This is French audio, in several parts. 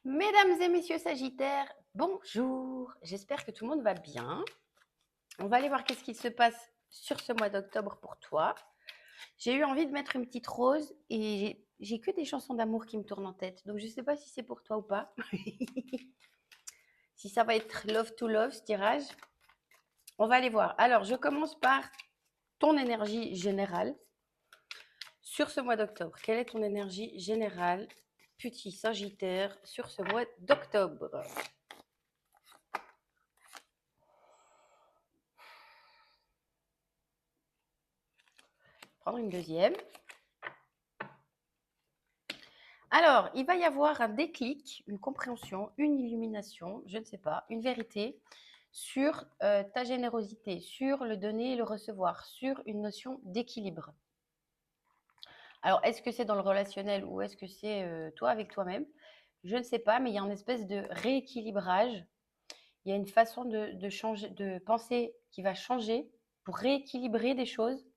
Mesdames et messieurs Sagittaires, bonjour. J'espère que tout le monde va bien. On va aller voir qu'est-ce qui se passe sur ce mois d'octobre pour toi. J'ai eu envie de mettre une petite rose et j'ai que des chansons d'amour qui me tournent en tête. Donc je ne sais pas si c'est pour toi ou pas. Si ça va être love to love ce tirage. On va aller voir. Alors je commence par ton énergie générale sur ce mois d'octobre. Quelle est ton énergie générale, petit Sagittaire, sur ce mois d'octobre? Prendre une deuxième. Alors, il va y avoir un déclic, une compréhension, une illumination, je ne sais pas, une vérité sur ta générosité, sur le donner et le recevoir, sur une notion d'équilibre. Alors, est-ce que c'est dans le relationnel ou est-ce que c'est toi avec toi-même? Je ne sais pas, mais il y a une espèce de rééquilibrage. Il y a une façon de changer, de penser qui va changer pour rééquilibrer des choses.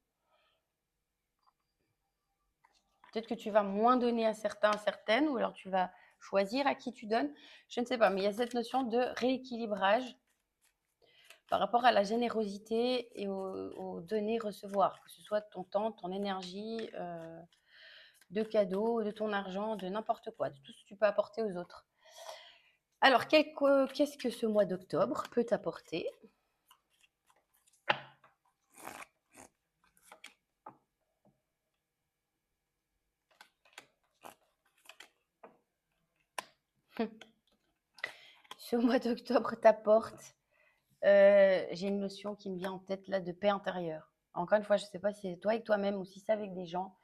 Peut-être que tu vas moins donner à certains, à certaines, ou alors tu vas choisir à qui tu donnes. Je ne sais pas, mais il y a cette notion de rééquilibrage par rapport à la générosité et au donner-recevoir, que ce soit de ton temps, ton énergie, de cadeaux, de ton argent, de n'importe quoi, de tout ce que tu peux apporter aux autres. Alors, qu'est-ce que ce mois d'octobre peut t'apporter? Ce mois d'octobre t'apporte, j'ai une notion qui me vient en tête là de paix intérieure. Encore une fois, je ne sais pas si c'est toi avec toi-même ou si c'est avec des gens,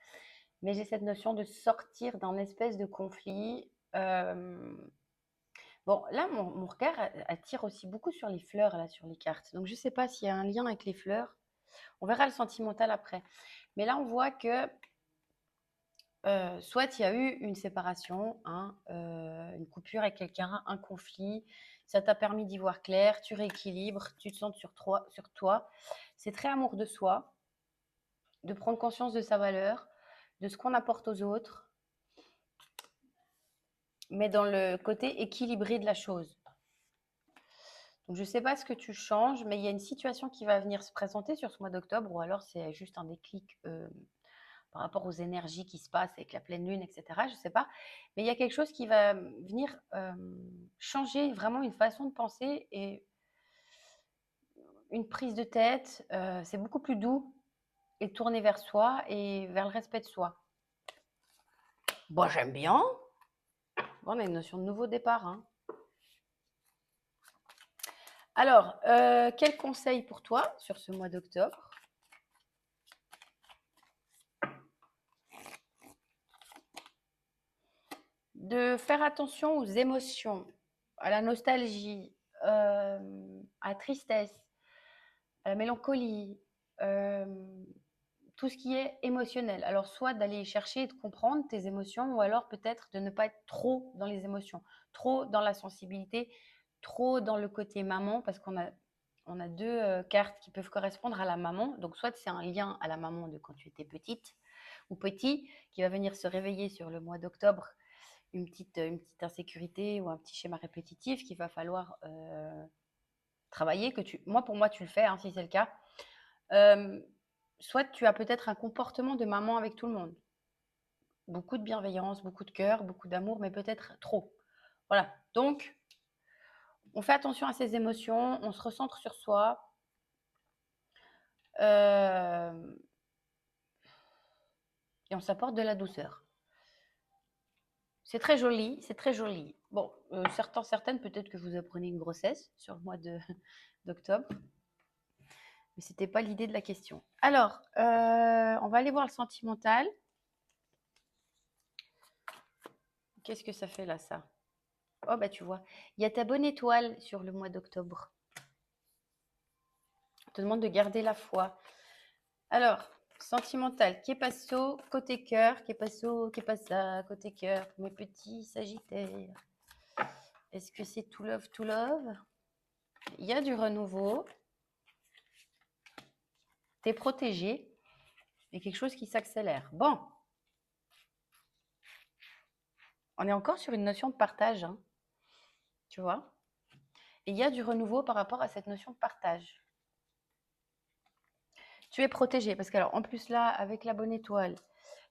mais j'ai cette notion de sortir d'un espèce de conflit. Bon, là, mon regard attire aussi beaucoup sur les fleurs, là, sur les cartes. Donc, je ne sais pas s'il y a un lien avec les fleurs. On verra le sentimental après. Mais là, on voit que soit il y a eu une séparation, hein, une coupure avec quelqu'un, un conflit, ça t'a permis d'y voir clair, tu rééquilibres, tu te sens sur toi. C'est très amour de soi, de prendre conscience de sa valeur, de ce qu'on apporte aux autres, mais dans le côté équilibré de la chose. Donc, je ne sais pas ce que tu changes, mais il y a une situation qui va venir se présenter sur ce mois d'octobre, ou alors c'est juste un déclic par rapport aux énergies qui se passent avec la pleine lune, etc. Je ne sais pas. Mais il y a quelque chose qui va venir changer vraiment une façon de penser et une prise de tête. C'est beaucoup plus doux et tourné vers soi et vers le respect de soi. Bon, j'aime bien. Bon, on a une notion de nouveau départ, hein. Alors, quel conseil pour toi sur ce mois d'octobre? De faire attention aux émotions, à la nostalgie, à la tristesse, à la mélancolie, tout ce qui est émotionnel. Alors, soit d'aller chercher et de comprendre tes émotions, ou alors peut-être de ne pas être trop dans les émotions, trop dans la sensibilité, trop dans le côté maman, parce qu'on a deux cartes qui peuvent correspondre à la maman. Donc, soit c'est un lien à la maman de quand tu étais petite ou petit, qui va venir se réveiller sur le mois d'octobre, une petite insécurité ou un petit schéma répétitif qu'il va falloir travailler. Pour moi, tu le fais, hein, si c'est le cas. Soit tu as peut-être un comportement de maman avec tout le monde. Beaucoup de bienveillance, beaucoup de cœur, beaucoup d'amour, mais peut-être trop. Voilà. Donc, on fait attention à ses émotions, on se recentre sur soi. Et on s'apporte de la douceur. C'est très joli, c'est très joli. Bon, certaines, peut-être que vous apprenez une grossesse sur le mois d'octobre. Mais ce n'était pas l'idée de la question. Alors, on va aller voir le sentimental. Qu'est-ce que ça fait là, ça? Oh, bah tu vois, il y a ta bonne étoile sur le mois d'octobre. On te demande de garder la foi. Alors, sentimental, che passo, côté cœur, che passo, che passa, côté cœur, mes petits sagittaires. Est-ce que c'est tout love, tout love? Il y a du renouveau. T'es protégé. Il y a quelque chose qui s'accélère. Bon. On est encore sur une notion de partage, hein. tu vois. Et il y a du renouveau par rapport à cette notion de partage. Tu es protégé parce qu'alors, en plus là, avec la bonne étoile,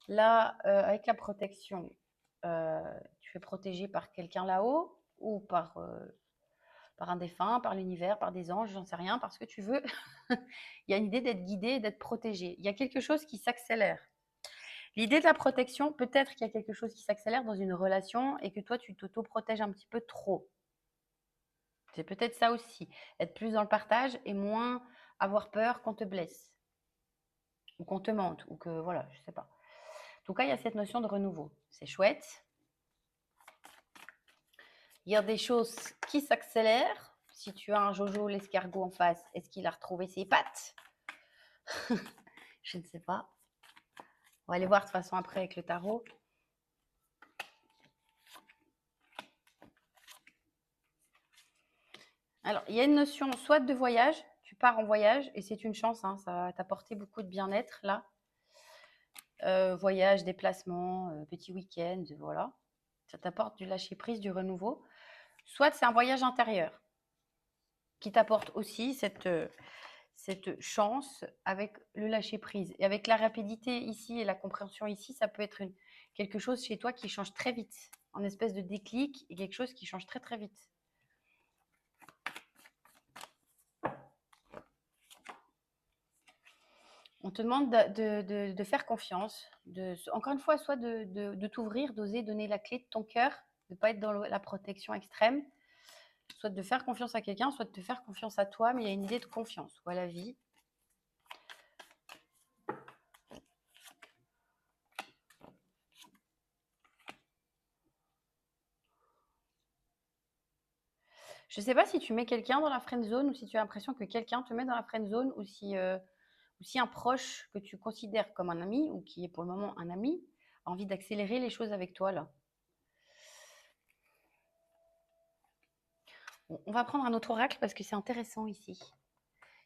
là, avec la protection, tu es protégé par quelqu'un là-haut ou par un défunt, par l'univers, par des anges, j'en sais rien, parce que tu veux. Il y a une idée d'être guidé et d'être protégé. Il y a quelque chose qui s'accélère. L'idée de la protection, peut-être qu'il y a quelque chose qui s'accélère dans une relation et que toi, tu t'auto-protèges un petit peu trop. C'est peut-être ça aussi. Être plus dans le partage et moins avoir peur qu'on te blesse ou qu'on te mente ou que, voilà, je sais pas. En tout cas, il y a cette notion de renouveau. C'est chouette. Il y a des choses qui s'accélèrent. Si tu as un Jojo, l'escargot en face, est-ce qu'il a retrouvé ses pattes? Je ne sais pas. On va aller voir de toute façon après avec le tarot. Alors, il y a une notion soit de voyage, tu pars en voyage et c'est une chance, hein, ça va t'apporter beaucoup de bien-être là. Voyage, déplacement, petit week-end, voilà. Ça t'apporte du lâcher-prise, du renouveau. Soit c'est un voyage intérieur qui t'apporte aussi cette chance avec le lâcher-prise. Et avec la rapidité ici et la compréhension ici, ça peut être quelque chose chez toi qui change très vite, en espèce de déclic et quelque chose qui change très très vite. On te demande de faire confiance, encore une fois, soit de t'ouvrir, d'oser donner la clé de ton cœur, de ne pas être dans la protection extrême, soit de faire confiance à quelqu'un, soit de te faire confiance à toi, mais il y a une idée de confiance ou à la vie. Je ne sais pas si tu mets quelqu'un dans la friend zone ou si tu as l'impression que quelqu'un te met dans la friend zone ou si un proche que tu considères comme un ami ou qui est pour le moment un ami a envie d'accélérer les choses avec toi là. On va prendre un autre oracle parce que c'est intéressant ici.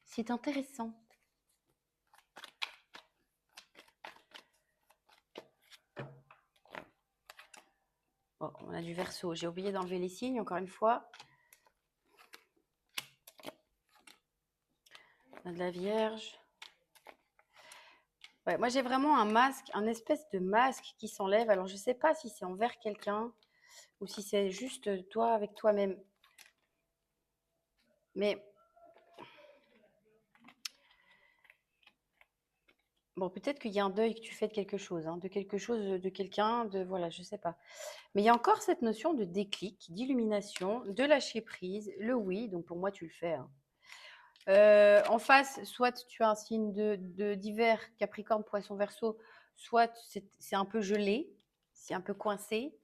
C'est intéressant. Oh, on a du Verseau. J'ai oublié d'enlever les signes encore une fois. On a de la Vierge. Ouais, moi j'ai vraiment un masque, un espèce de masque qui s'enlève. Alors je ne sais pas si c'est envers quelqu'un ou si c'est juste toi avec toi-même. Mais bon, peut-être qu'il y a un deuil que tu fais de quelque chose, hein, de quelque chose, de quelqu'un, voilà, je sais pas. Mais il y a encore cette notion de déclic, d'illumination, de lâcher prise, le oui. Donc pour moi, tu le fais, hein. En face, soit tu as un signe d'hiver, Capricorne, Poisson, Verseau, soit c'est un peu gelé, c'est un peu coincé,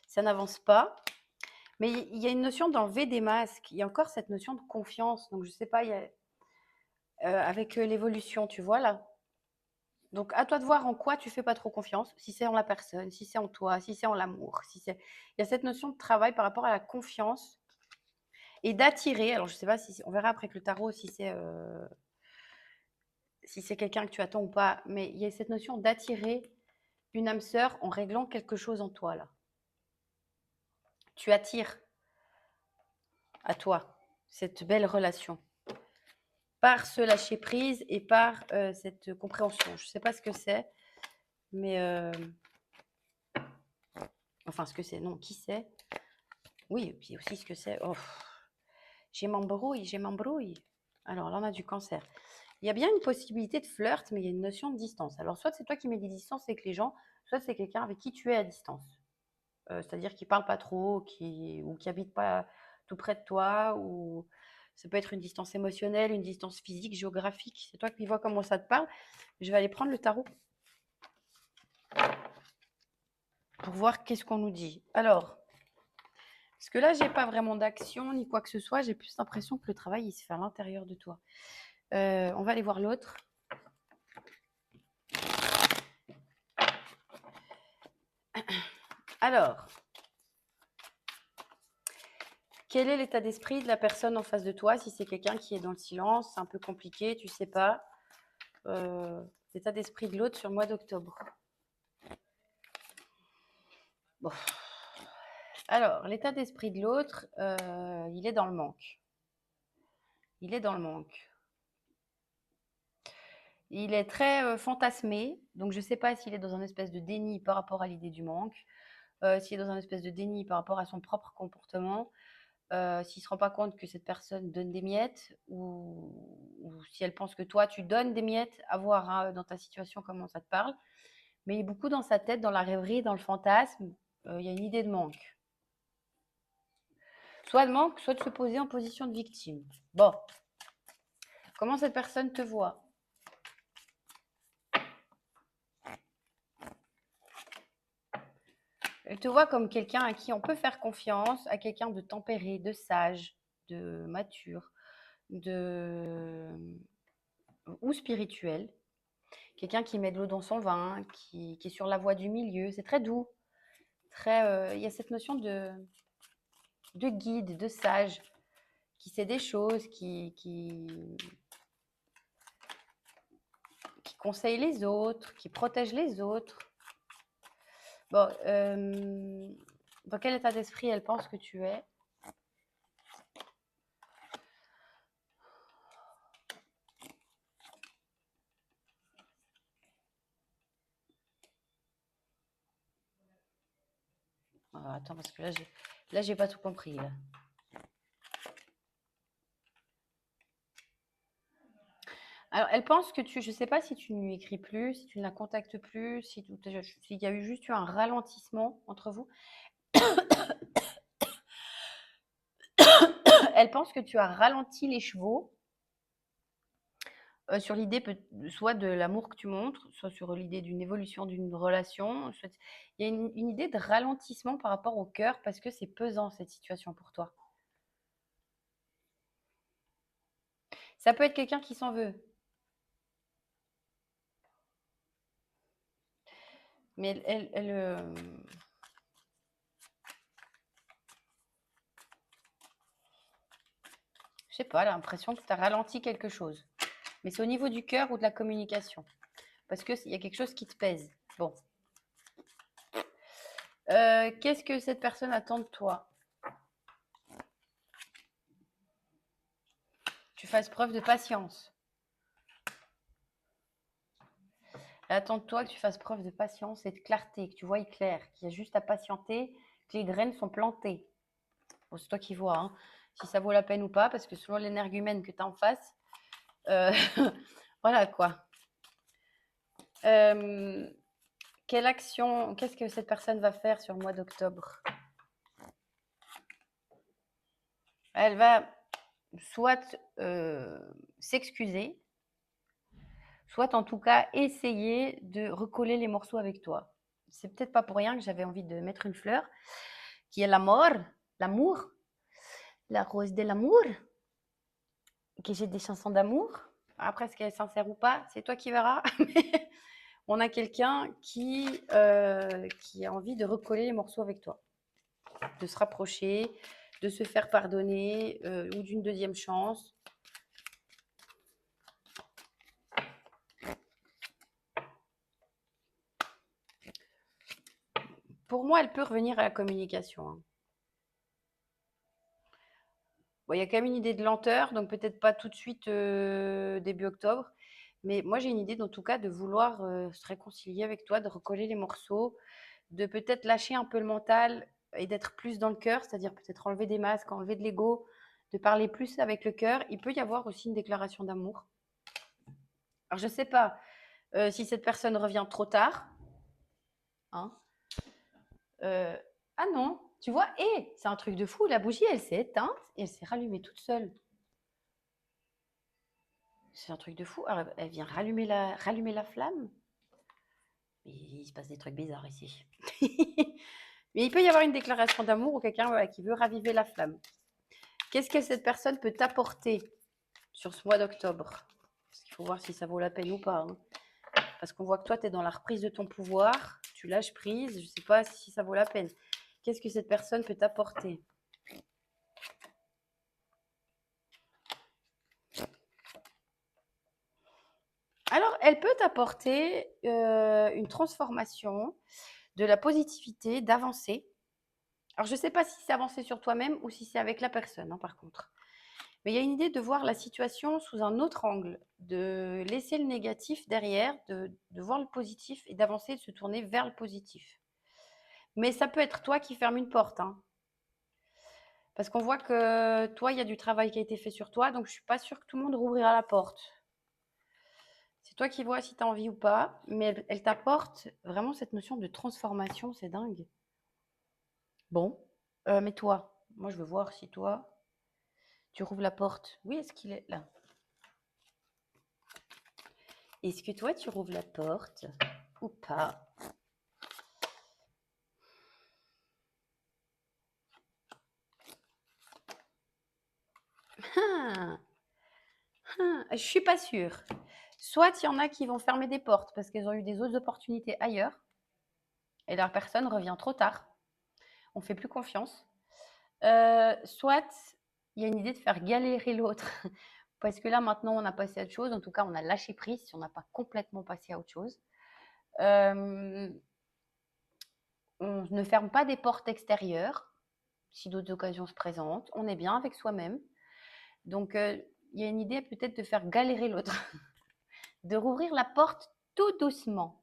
ça n'avance pas. Mais il y a une notion d'enlever des masques. Il y a encore cette notion de confiance. Donc je sais pas, avec l'évolution, tu vois là. Donc à toi de voir en quoi tu fais pas trop confiance. Si c'est en la personne, si c'est en toi, si c'est en l'amour, il y a cette notion de travail par rapport à la confiance et d'attirer. Alors je sais pas si on verra après avec le tarot si c'est quelqu'un que tu attends ou pas, mais il y a cette notion d'attirer une âme sœur en réglant quelque chose en toi là. Tu attires à toi cette belle relation par ce lâcher prise et par cette compréhension. Je sais pas ce que c'est, mais enfin ce que c'est, non, qui c'est? Oui, et puis aussi ce que c'est. Oh, j'ai m'embrouille. Alors là, on a du Cancer. Il y a bien une possibilité de flirt, mais il y a une notion de distance. Alors, soit c'est toi qui mets des distances avec les gens, soit c'est quelqu'un avec qui tu es à distance. C'est-à-dire qui parle pas trop, ou qui habite pas tout près de toi, ou ça peut être une distance émotionnelle, une distance physique, géographique. C'est toi qui vois comment ça te parle. Je vais aller prendre le tarot pour voir qu'est-ce qu'on nous dit. Alors, parce que là, j'ai pas vraiment d'action ni quoi que ce soit. J'ai plus l'impression que le travail, il se fait à l'intérieur de toi. On va aller voir l'autre. Alors, quel est l'état d'esprit de la personne en face de toi? Si c'est quelqu'un qui est dans le silence, c'est un peu compliqué, tu sais pas. L'état d'esprit de l'autre sur le mois d'octobre. Bon. Alors, l'état d'esprit de l'autre, il est dans le manque. Il est dans le manque. Il est très fantasmé, donc je ne sais pas s'il est dans un espèce de déni par rapport à l'idée du manque, s'il est dans un espèce de déni par rapport à son propre comportement, s'il ne se rend pas compte que cette personne donne des miettes, ou si elle pense que toi, tu donnes des miettes, à voir hein, dans ta situation comment ça te parle. Mais il est beaucoup dans sa tête, dans la rêverie, dans le fantasme, il y a une idée de manque. Soit de manque, soit de se poser en position de victime. Bon, comment cette personne te voit? Elle te voit comme quelqu'un à qui on peut faire confiance, à quelqu'un de tempéré, de sage, de mature, ou spirituel. Quelqu'un qui met de l'eau dans son vin, qui est sur la voie du milieu. C'est très doux. Il y a cette notion de guide, de sage, qui sait des choses, qui conseille les autres, qui protège les autres. Bon, dans quel état d'esprit elle pense que tu es? Attends, parce que là, j'ai pas tout compris. Là. Alors, elle pense que je sais pas si tu ne lui écris plus, si tu ne la contactes plus, s'il y a eu juste un ralentissement entre vous. Elle pense que tu as ralenti les chevaux sur l'idée soit de l'amour que tu montres, soit sur l'idée d'une évolution d'une relation. Il y a une idée de ralentissement par rapport au cœur parce que c'est pesant cette situation pour toi. Ça peut être quelqu'un qui s'en veut. Mais je sais pas, elle a l'impression que tu as ralenti quelque chose. Mais c'est au niveau du cœur ou de la communication. Parce qu'il y a quelque chose qui te pèse. Bon. Qu'est-ce que cette personne attend de toi? Tu fasses preuve de patience. Elle attend de toi que tu fasses preuve de patience et de clarté, que tu vois clair, qu'il y a juste à patienter, que les graines sont plantées. Bon, c'est toi qui vois hein, si ça vaut la peine ou pas, parce que selon l'énergumène que tu as en face, voilà quoi. Quelle action, qu'est-ce que cette personne va faire sur le mois d'octobre? Elle va soit s'excuser, soit en tout cas essayer de recoller les morceaux avec toi. C'est peut-être pas pour rien que j'avais envie de mettre une fleur, qui est l'amour, la rose de l'amour, que j'ai des chansons d'amour. Après, est-ce qu'elle est sincère ou pas, c'est toi qui verras. On a quelqu'un qui a envie de recoller les morceaux avec toi, de se rapprocher, de se faire pardonner ou d'une deuxième chance. Pour moi, elle peut revenir à la communication. Hein. Bon, il y a quand même une idée de lenteur, donc peut-être pas tout de suite début octobre. Mais moi, j'ai une idée, en tout cas, de vouloir se réconcilier avec toi, de recoller les morceaux, de peut-être lâcher un peu le mental et d'être plus dans le cœur, c'est-à-dire peut-être enlever des masques, enlever de l'ego, de parler plus avec le cœur. Il peut y avoir aussi une déclaration d'amour. Alors, je ne sais pas si cette personne revient trop tard. Hein. Ah non, tu vois, et c'est un truc de fou, la bougie, elle s'est éteinte et elle s'est rallumée toute seule. C'est un truc de fou. Alors, elle vient rallumer la flamme. Mais il se passe des trucs bizarres ici. Mais il peut y avoir une déclaration d'amour ou quelqu'un qui veut raviver la flamme. Qu'est-ce que cette personne peut t'apporter sur ce mois d'octobre? Parce qu'il faut voir si ça vaut la peine ou pas. Hein. Parce qu'on voit que toi, tu es dans la reprise de ton pouvoir, tu lâches prise, je ne sais pas si ça vaut la peine. Qu'est-ce que cette personne peut t'apporter? Alors, elle peut t'apporter une transformation, de la positivité, d'avancer. Alors, je ne sais pas si c'est avancer sur toi-même ou si c'est avec la personne, hein, par contre. Mais il y a une idée de voir la situation sous un autre angle, de laisser le négatif derrière, de voir le positif et d'avancer, de se tourner vers le positif. Mais ça peut être toi qui ferme une porte, hein. Parce qu'on voit que toi, il y a du travail qui a été fait sur toi, donc je ne suis pas sûre que tout le monde rouvrira la porte. C'est toi qui vois si tu as envie ou pas, mais elle t'apporte vraiment cette notion de transformation, c'est dingue. Bon, mais toi, moi je veux voir si toi, tu rouvres la porte. Oui, est-ce qu'il est là? Est-ce que toi, tu rouvres la porte ou pas? Ah, je suis pas sûre. Soit il y en a qui vont fermer des portes parce qu'elles ont eu des autres opportunités ailleurs et la personne revient trop tard. On fait plus confiance. Soit il y a une idée de faire galérer l'autre parce que là maintenant on a passé à autre chose. En tout cas, on a lâché prise si on n'a pas complètement passé à autre chose. On ne ferme pas des portes extérieures si d'autres occasions se présentent. On est bien avec soi-même. Donc, il y a une idée peut-être de faire galérer l'autre, de rouvrir la porte tout doucement,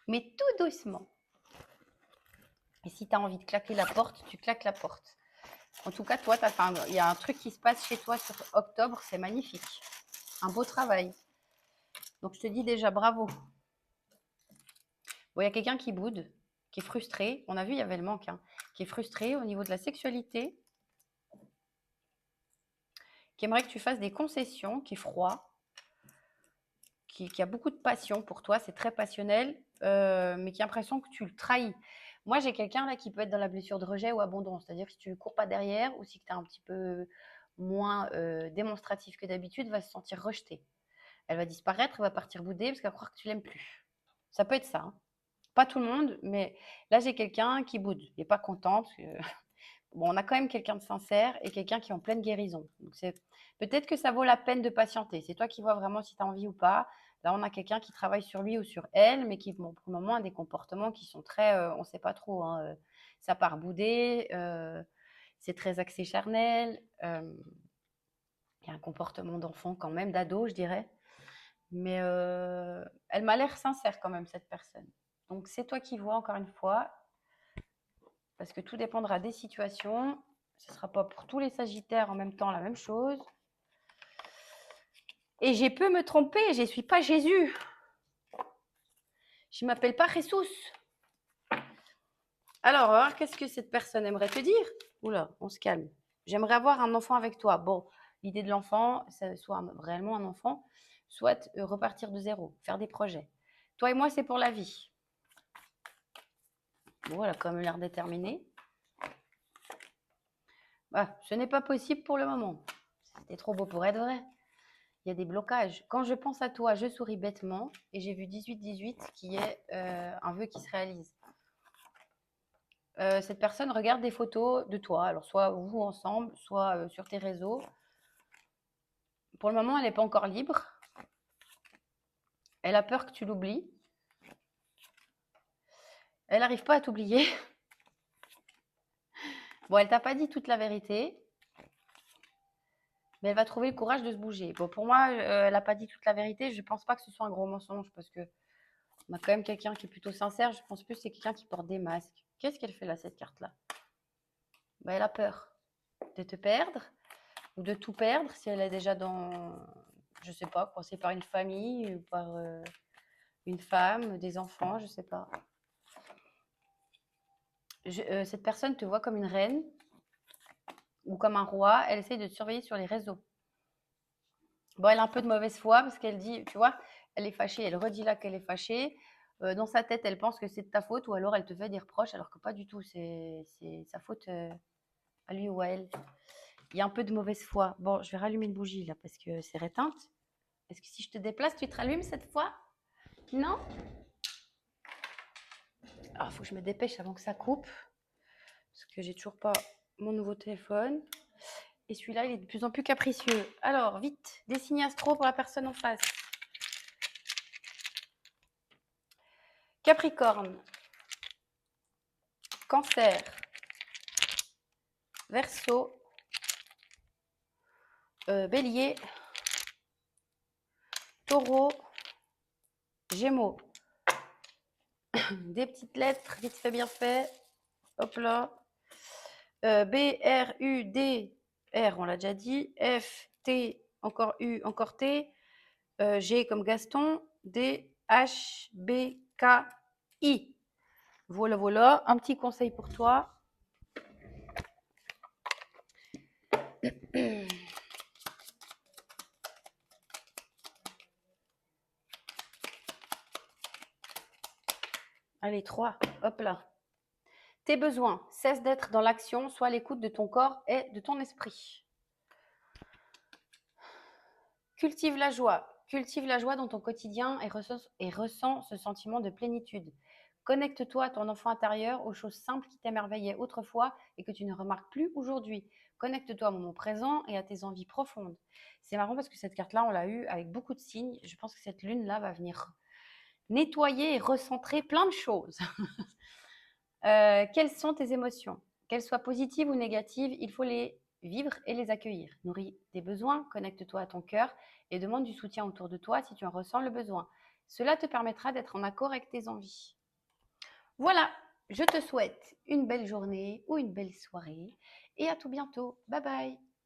mais tout doucement. Et si tu as envie de claquer la porte, tu claques la porte. En tout cas, toi, il y a un truc qui se passe chez toi sur octobre, c'est magnifique. Un beau travail. Donc, je te dis déjà bravo. Bon, il y a quelqu'un qui boude, qui est frustré. On a vu, il y avait le manque, hein, qui est frustré au niveau de la sexualité, qui aimerait que tu fasses des concessions, qui est froid, qui a beaucoup de passion pour toi, c'est très passionnel, mais qui a l'impression que tu le trahis. Moi, j'ai quelqu'un là qui peut être dans la blessure de rejet ou abandon, c'est-à-dire que si tu ne cours pas derrière ou si tu es un petit peu moins démonstratif que d'habitude, va se sentir rejetée. Elle va disparaître, elle va partir bouder parce qu'elle va croire que tu l'aimes plus. Ça peut être ça, hein. Pas tout le monde, mais là, j'ai quelqu'un qui boude. Il n'est pas content parce que bon, on a quand même quelqu'un de sincère et quelqu'un qui est en pleine guérison. Donc c'est peut-être que ça vaut la peine de patienter. C'est toi qui vois vraiment si tu as envie ou pas. Là, on a quelqu'un qui travaille sur lui ou sur elle, mais qui, bon, pour le moment, a des comportements qui sont très, on ne sait pas trop, hein, ça part bouder, c'est très axé charnel. Il y a un comportement d'enfant quand même, d'ado, je dirais. Mais elle m'a l'air sincère quand même, cette personne. Donc c'est toi qui vois encore une fois, parce que tout dépendra des situations. Ce ne sera pas pour tous les Sagittaires en même temps la même chose. Et j'ai pu me tromper, je ne suis pas Jésus. Je ne m'appelle pas Jesus. Alors, hein, qu'est-ce que cette personne aimerait te dire? Oula, on se calme. J'aimerais avoir un enfant avec toi. Bon, l'idée de l'enfant, c'est soit réellement un enfant, soit repartir de zéro, faire des projets. Toi et moi, c'est pour la vie. Bon, elle a quand même l'air déterminée. Bah, ce n'est pas possible pour le moment. C'était trop beau pour être vrai. Il y a des blocages. Quand je pense à toi, je souris bêtement et j'ai vu 18-18 qui est un vœu qui se réalise. Cette personne regarde des photos de toi, alors soit vous ensemble, soit sur tes réseaux. Pour le moment, elle n'est pas encore libre. Elle a peur que tu l'oublies. Elle n'arrive pas à t'oublier. Bon, elle t'a pas dit toute la vérité, mais elle va trouver le courage de se bouger. Bon, pour moi, elle n'a pas dit toute la vérité. Je ne pense pas que ce soit un gros mensonge parce que on a quand même quelqu'un qui est plutôt sincère. Je pense plus que c'est quelqu'un qui porte des masques. Qu'est-ce qu'elle fait là, cette carte-là? Bah, elle a peur de te perdre ou de tout perdre si elle est déjà dans, je sais pas, coincée par une famille ou par une femme, des enfants, je sais pas. Cette personne te voit comme une reine ou comme un roi, elle essaye de te surveiller sur les réseaux. Bon, elle a un peu de mauvaise foi parce qu'elle dit, tu vois, elle est fâchée, elle redit là qu'elle est fâchée. Dans sa tête, elle pense que c'est de ta faute ou alors elle te fait des reproches alors que pas du tout, c'est sa faute à lui ou à elle. Il y a un peu de mauvaise foi. Bon, je vais rallumer une bougie là parce que c'est réteinte. Est-ce que si je te déplace, tu te rallumes cette fois? Non? Alors, il faut que je me dépêche avant que ça coupe parce que j'ai toujours pas mon nouveau téléphone. Et celui-là, il est de plus en plus capricieux. Alors, vite, des signes astro pour la personne en face. Capricorne, Cancer, Verseau, Bélier, Taureau, Gémeaux. Des petites lettres, vite fait, bien fait. Hop là. B, R, U, D, R, on l'a déjà dit. F, T, encore U, encore T. G comme Gaston. D, H, B, K, I. Voilà, voilà. Un petit conseil pour toi. Allez, 3. Hop là. Tes besoins. Cesse d'être dans l'action, sois à l'écoute de ton corps et de ton esprit. Cultive la joie. Cultive la joie dans ton quotidien et ressens ce sentiment de plénitude. Connecte-toi à ton enfant intérieur, aux choses simples qui t'émerveillaient autrefois et que tu ne remarques plus aujourd'hui. Connecte-toi au moment présent et à tes envies profondes. C'est marrant parce que cette carte-là, on l'a eue avec beaucoup de signes. Je pense que cette lune-là va venir nettoyer et recentrer plein de choses. Quelles sont tes émotions? Qu'elles soient positives ou négatives, il faut les vivre et les accueillir. Nourris tes besoins, connecte-toi à ton cœur et demande du soutien autour de toi si tu en ressens le besoin. Cela te permettra d'être en accord avec tes envies. Voilà, je te souhaite une belle journée ou une belle soirée et à tout bientôt. Bye bye.